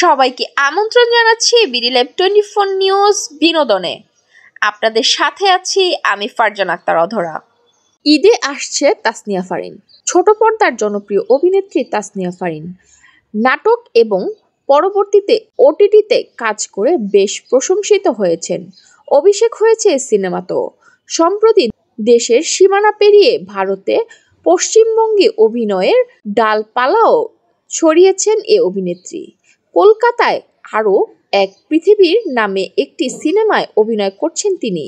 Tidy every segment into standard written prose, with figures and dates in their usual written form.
সবাইকে আমন্ত্রণ জানাচ্ছি বিডি লাইভ 24 নিউজ বিনোদনে। আপনাদের সাথে আছি আমি ফারজানা আক্তার অধরা। ঈদে আসছে তাসনিয়া ফারিন। ছোট পর্দার জনপ্রিয় অভিনেত্রী তাসনিয়া ফারিন নাটক এবং পরবর্তীতে ওটিটিতে কাজ করে বেশ প্রশংসিত হয়েছেন। অভিষেক হয়েছে সিনেমাতেও। সম্প্রতি দেশের সীমানা পেরিয়ে ভারতে পশ্চিমবঙ্গে অভিনয়ের ডালপালাও ছড়িয়েছেন এ অভিনেত্রী। কলকাতায় আরও এক পৃথিবীর নামে একটি সিনেমায় অভিনয় করছেন তিনি।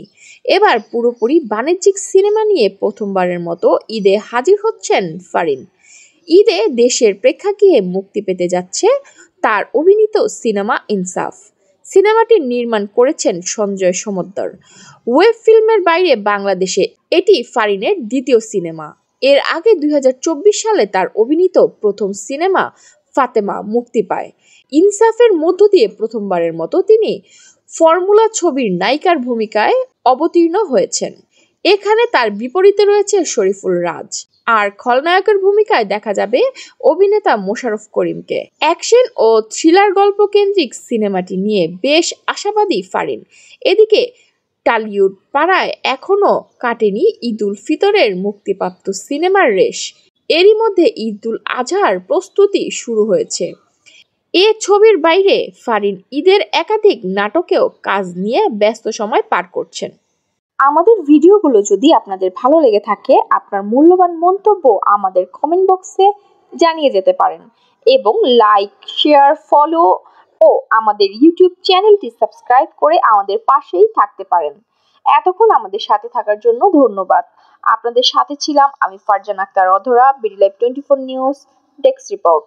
এবার পুরোপুরি বাণিজ্যিক সিনেমা নিয়ে প্রথমবারের মতো ঈদে হাজির হচ্ছেন ফারিন। ঈদে দেশের প্রেক্ষাগৃহে মুক্তি পেতে যাচ্ছে তার অভিনীত সিনেমা ইনসাফ। সিনেমাটি নির্মাণ করেছেন সঞ্জয় সমদ্দার। ওয়েব ফিল্মের বাইরে বাংলাদেশে এটি ফারিনের দ্বিতীয় সিনেমা। এর আগে 2024 সালে তার অভিনীত প্রথম সিনেমা ফাতেমা মুক্তি পায়। ইনসাফের মধ্য দিয়ে প্রথমবারের মতো তিনি ফর্মুলা ছবির নায়িকার ভূমিকায় অবতীর্ণ হয়েছেন। এখানে তার বিপরীতে রয়েছে শরীফুল রাজ, আর খলনায়কের ভূমিকায় দেখা যাবে অভিনেতা মোশাররফ করিমকে। অ্যাকশন ও থ্রিলার গল্প কেন্দ্রিক সিনেমাটি নিয়ে বেশ আশাবাদী ফারিন। এদিকে টালিউড পাড়ায় এখনো কাটেনি ঈদ উল ফিতরের মুক্তিপ্রাপ্ত সিনেমার রেশ। এরই মধ্যে ঈদ উল আজহার প্রস্তুতি শুরু হয়েছে। এ ছবির বাইরে ফারিন ঈদের একাধিক নাটকেও কাজ নিয়ে ব্যস্ত সময় পার করছেন। আমাদের ভিডিওগুলো যদি আপনাদের ভালো লেগে থাকে, আপনার মূল্যবান মন্তব্য আমাদের কমেন্ট বক্সে জানিয়ে যেতে পারেন এবং লাইক, শেয়ার, ফলো ও আমাদের ইউটিউব চ্যানেলটি সাবস্ক্রাইব করে আমাদের পাশেই থাকতে পারেন। এতক্ষণ আমাদের সাথে থাকার জন্য ধন্যবাদ। আপনাদের সাথে ছিলাম আমি ফারজানা আক্তার অধরা, BD live 24 news desk report.